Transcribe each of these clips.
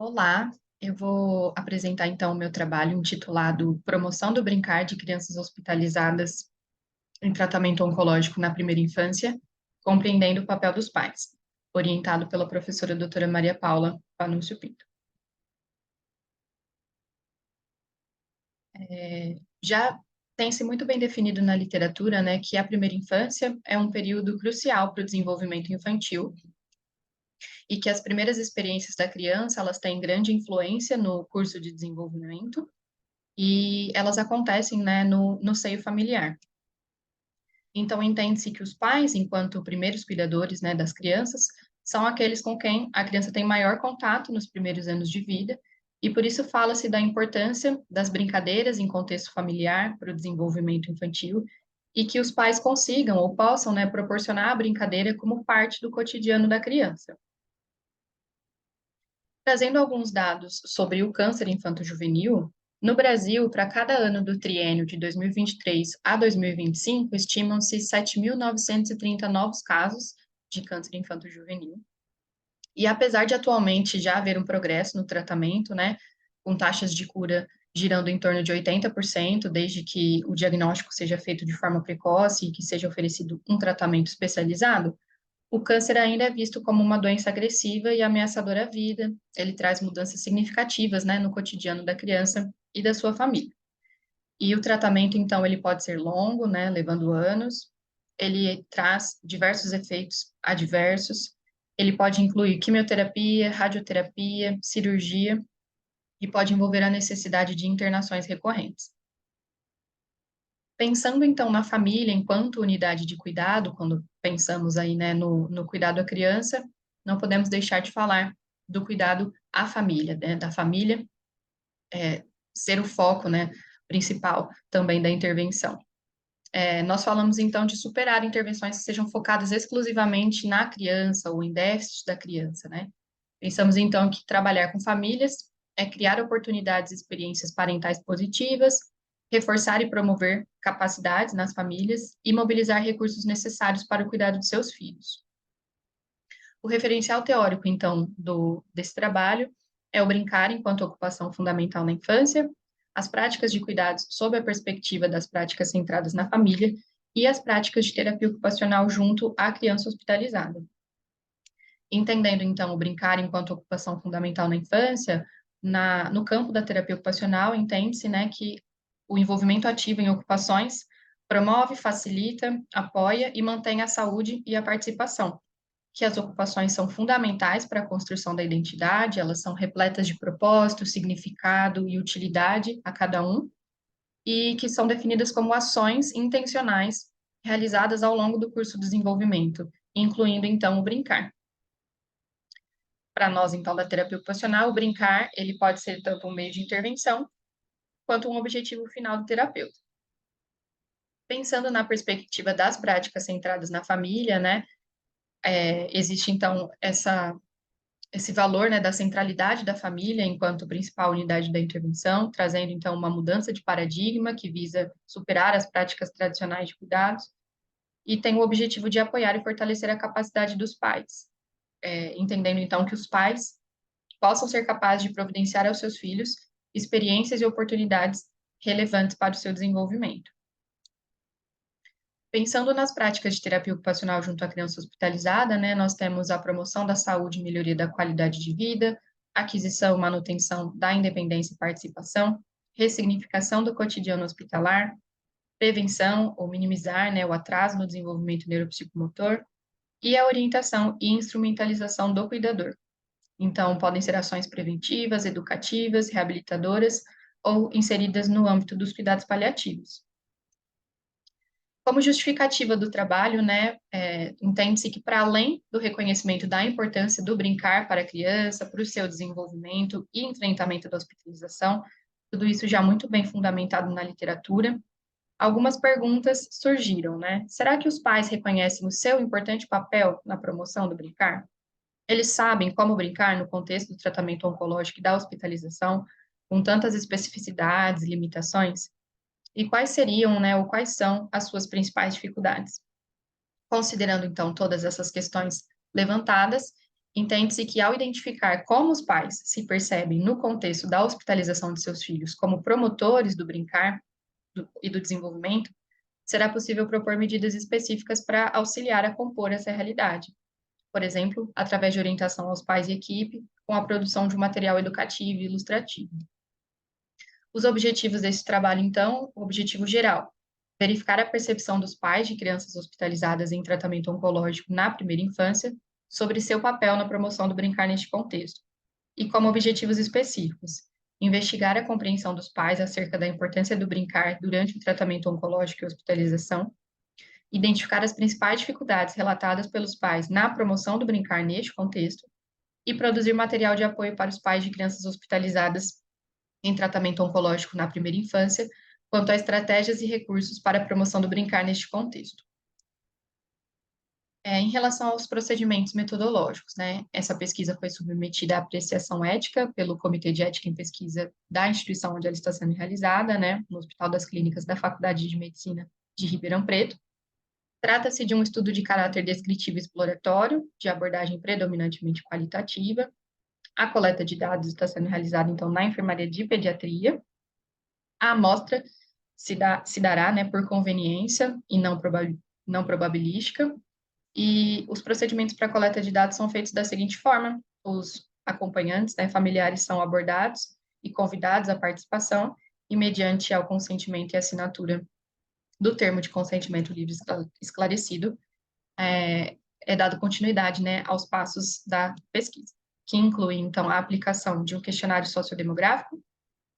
Olá, eu vou apresentar então o meu trabalho intitulado Promoção do Brincar de Crianças Hospitalizadas em Tratamento Oncológico na Primeira Infância, compreendendo o papel dos pais, orientado pela professora doutora Maria Paula Panúcio Pinto. Já tem-se muito bem definido na literatura, né, que a primeira infância é um período crucial para o desenvolvimento infantil e que as primeiras experiências da criança, elas têm grande influência no curso de desenvolvimento e elas acontecem, né, no seio familiar. Então, entende-se que os pais, enquanto primeiros cuidadores, né, das crianças, são aqueles com quem a criança tem maior contato nos primeiros anos de vida, e por isso fala-se da importância das brincadeiras em contexto familiar para o desenvolvimento infantil, e que os pais consigam ou possam, né, proporcionar a brincadeira como parte do cotidiano da criança. Trazendo alguns dados sobre o câncer infanto-juvenil, no Brasil, para cada ano do triênio de 2023 a 2025, estimam-se 7.930 novos casos de câncer infanto-juvenil. E apesar de atualmente já haver um progresso no tratamento, né, com taxas de cura girando em torno de 80%, desde que o diagnóstico seja feito de forma precoce e que seja oferecido um tratamento especializado, o câncer ainda é visto como uma doença agressiva e ameaçadora à vida. Ele traz mudanças significativas, né, no cotidiano da criança e da sua família. E o tratamento, então, ele pode ser longo, né, levando anos. Ele traz diversos efeitos adversos. Ele pode incluir quimioterapia, radioterapia, cirurgia e pode envolver a necessidade de internações recorrentes. Pensando então na família enquanto unidade de cuidado, quando pensamos aí, né, no cuidado à criança, não podemos deixar de falar do cuidado à família, né, da família ser o foco, né, principal também da intervenção. Nós falamos então de superar intervenções que sejam focadas exclusivamente na criança ou em déficit da criança, né? Pensamos então que trabalhar com famílias é criar oportunidades e experiências parentais positivas, reforçar e promover capacidades nas famílias e mobilizar recursos necessários para o cuidado de seus filhos. O referencial teórico, então, desse trabalho é o brincar enquanto ocupação fundamental na infância, as práticas de cuidados sob a perspectiva das práticas centradas na família e as práticas de terapia ocupacional junto à criança hospitalizada. Entendendo, então, o brincar enquanto ocupação fundamental na infância, no campo da terapia ocupacional, entende-se, né, que o envolvimento ativo em ocupações promove, facilita, apoia e mantém a saúde e a participação, que as ocupações são fundamentais para a construção da identidade, elas são repletas de propósito, significado e utilidade a cada um, e que são definidas como ações intencionais realizadas ao longo do curso de desenvolvimento, incluindo, então, o brincar. Para nós, então, da terapia ocupacional, o brincar, ele pode ser tanto um meio de intervenção, quanto um objetivo final do terapeuta. Pensando na perspectiva das práticas centradas na família, né, existe, então, esse valor, né, da centralidade da família enquanto principal unidade da intervenção, trazendo, então, uma mudança de paradigma que visa superar as práticas tradicionais de cuidados e tem o objetivo de apoiar e fortalecer a capacidade dos pais, entendendo, então, que os pais possam ser capazes de providenciar aos seus filhos experiências e oportunidades relevantes para o seu desenvolvimento. Pensando nas práticas de terapia ocupacional junto à criança hospitalizada, né, nós temos a promoção da saúde e melhoria da qualidade de vida, aquisição e manutenção da independência e participação, ressignificação do cotidiano hospitalar, prevenção ou minimizar, né, o atraso no desenvolvimento neuropsicomotor e a orientação e instrumentalização do cuidador. Então, podem ser ações preventivas, educativas, reabilitadoras ou inseridas no âmbito dos cuidados paliativos. Como justificativa do trabalho, né, entende-se que, para além do reconhecimento da importância do brincar para a criança, para o seu desenvolvimento e enfrentamento da hospitalização, tudo isso já muito bem fundamentado na literatura, algumas perguntas surgiram, né? Será que os pais reconhecem o seu importante papel na promoção do brincar? Eles sabem como brincar no contexto do tratamento oncológico e da hospitalização, com tantas especificidades e limitações? E quais seriam, né, ou quais são as suas principais dificuldades? Considerando, então, todas essas questões levantadas, Entende-se que, ao identificar como os pais se percebem no contexto da hospitalização de seus filhos como promotores do brincar e do desenvolvimento, será possível propor medidas específicas para auxiliar a compor essa realidade. Por exemplo, através de orientação aos pais e equipe, com a produção de um material educativo e ilustrativo. Os objetivos desse trabalho, então, o objetivo geral: verificar a percepção dos pais de crianças hospitalizadas em tratamento oncológico na primeira infância sobre seu papel na promoção do brincar neste contexto. E como objetivos específicos: investigar a compreensão dos pais acerca da importância do brincar durante o tratamento oncológico e hospitalização, identificar as principais dificuldades relatadas pelos pais na promoção do brincar neste contexto e produzir material de apoio para os pais de crianças hospitalizadas em tratamento oncológico na primeira infância, quanto a estratégias e recursos para a promoção do brincar neste contexto. Em relação aos procedimentos metodológicos, né, essa pesquisa foi submetida à apreciação ética pelo Comitê de Ética em Pesquisa da instituição onde ela está sendo realizada, né, no Hospital das Clínicas da Faculdade de Medicina de Ribeirão Preto. Trata-se de um estudo de caráter descritivo e exploratório, de abordagem predominantemente qualitativa. A coleta de dados está sendo realizada, então, na enfermaria de pediatria. A amostra se dará, né, por conveniência e não probabilística, e os procedimentos para coleta de dados são feitos da seguinte forma: os acompanhantes, né, familiares são abordados e convidados à participação, e mediante ao consentimento e assinatura do termo de consentimento livre esclarecido, é dado continuidade, né, aos passos da pesquisa, que inclui, então, a aplicação de um questionário sociodemográfico,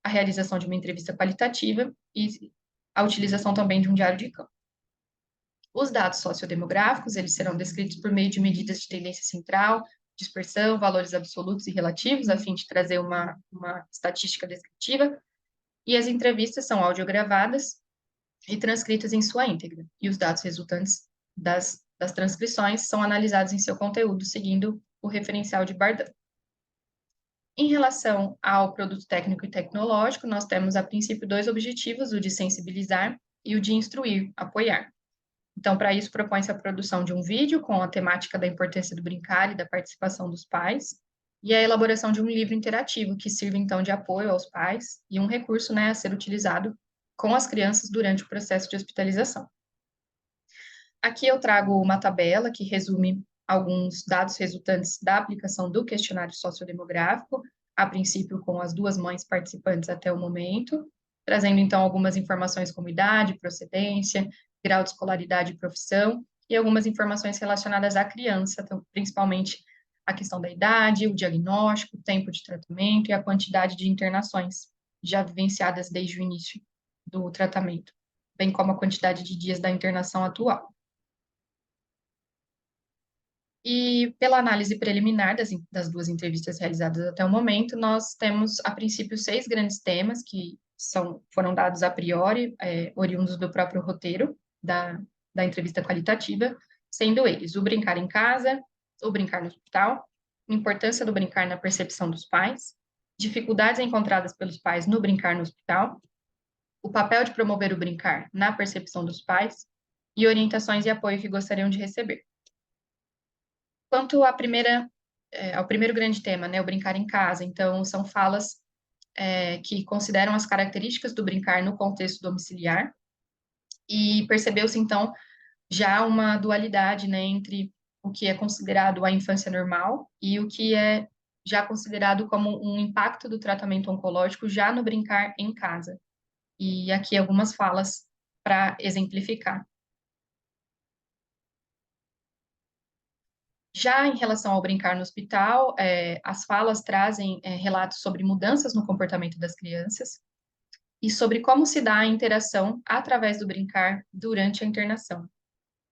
a realização de uma entrevista qualitativa e a utilização também de um diário de campo. Os dados sociodemográficos, eles serão descritos por meio de medidas de tendência central, dispersão, valores absolutos e relativos, a fim de trazer uma estatística descritiva, e as entrevistas são audiogravadas e transcritas em sua íntegra, e os dados resultantes das transcrições são analisados em seu conteúdo, seguindo o referencial de Bardan. Em relação ao produto técnico e tecnológico, nós temos, a princípio, dois objetivos: o de sensibilizar e o de instruir, apoiar. Então, para isso, propõe-se a produção de um vídeo com a temática da importância do brincar e da participação dos pais, e a elaboração de um livro interativo que sirva, então, de apoio aos pais e um recurso, né, a ser utilizado com as crianças durante o processo de hospitalização. Aqui eu trago uma tabela que resume alguns dados resultantes da aplicação do questionário sociodemográfico, a princípio com as duas mães participantes até o momento, trazendo então algumas informações como idade, procedência, grau de escolaridade e profissão, e algumas informações relacionadas à criança, então, principalmente a questão da idade, o diagnóstico, o tempo de tratamento e a quantidade de internações já vivenciadas desde o início do tratamento, bem como a quantidade de dias da internação atual. E pela análise preliminar das duas entrevistas realizadas até o momento, nós temos, a princípio, 6 grandes temas que foram dados a priori, oriundos do próprio roteiro da entrevista qualitativa, sendo eles o brincar em casa, o brincar no hospital, importância do brincar na percepção dos pais, dificuldades encontradas pelos pais no brincar no hospital, o papel de promover o brincar na percepção dos pais e orientações e apoio que gostariam de receber. Quanto ao primeiro grande tema, né, o brincar em casa, então, são falas que consideram as características do brincar no contexto domiciliar, e percebeu-se, então, já uma dualidade, né, entre o que é considerado a infância normal e o que é já considerado como um impacto do tratamento oncológico já no brincar em casa. E aqui algumas falas para exemplificar. Já em relação ao brincar no hospital, as falas trazem relatos sobre mudanças no comportamento das crianças e sobre como se dá a interação através do brincar durante a internação,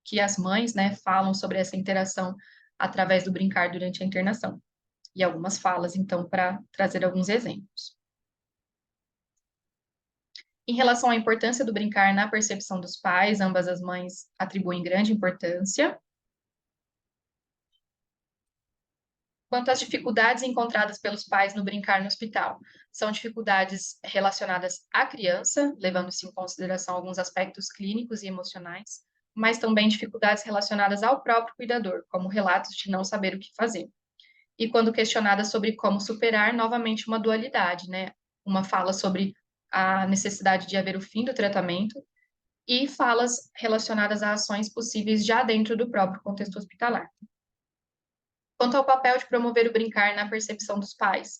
que as mães, né, falam sobre essa interação através do brincar durante a internação. E algumas falas, então, para trazer alguns exemplos. Em relação à importância do brincar na percepção dos pais, ambas as mães atribuem grande importância. Quanto às dificuldades encontradas pelos pais no brincar no hospital, são dificuldades relacionadas à criança, levando-se em consideração alguns aspectos clínicos e emocionais, mas também dificuldades relacionadas ao próprio cuidador, como relatos de não saber o que fazer. e quando questionada sobre como superar, novamente uma dualidade, né? Uma fala sobre a necessidade de haver o fim do tratamento e falas relacionadas a ações possíveis já dentro do próprio contexto hospitalar. Quanto ao papel de promover o brincar na percepção dos pais,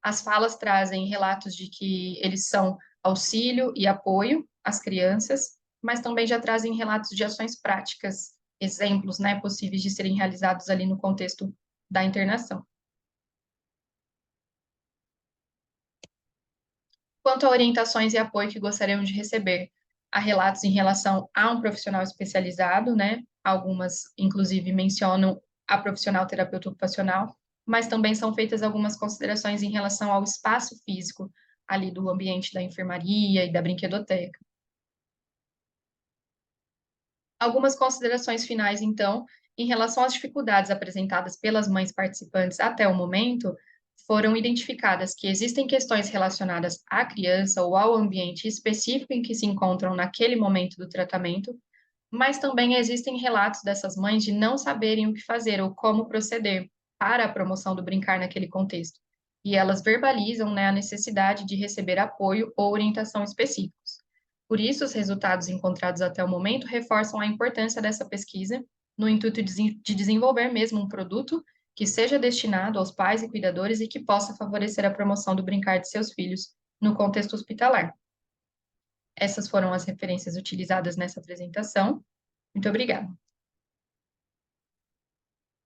as falas trazem relatos de que eles são auxílio e apoio às crianças, mas também já trazem relatos de ações práticas, exemplos, né, possíveis de serem realizados ali no contexto da internação. Quanto a orientações e apoio que gostariam de receber, há relatos em relação a um profissional especializado, né? Algumas, inclusive, mencionam a profissional terapeuta ocupacional, mas também são feitas algumas considerações em relação ao espaço físico ali do ambiente da enfermaria e da brinquedoteca. Algumas considerações finais, então, em relação às dificuldades apresentadas pelas mães participantes até o momento, foram identificadas que existem questões relacionadas à criança ou ao ambiente específico em que se encontram naquele momento do tratamento, mas também existem relatos dessas mães de não saberem o que fazer ou como proceder para a promoção do brincar naquele contexto. E elas verbalizam, né, a necessidade de receber apoio ou orientação específicos. Por isso, os resultados encontrados até o momento reforçam a importância dessa pesquisa no intuito de desenvolver mesmo um produto que seja destinado aos pais e cuidadores e que possa favorecer a promoção do brincar de seus filhos no contexto hospitalar. Essas foram as referências utilizadas nessa apresentação. Muito obrigada.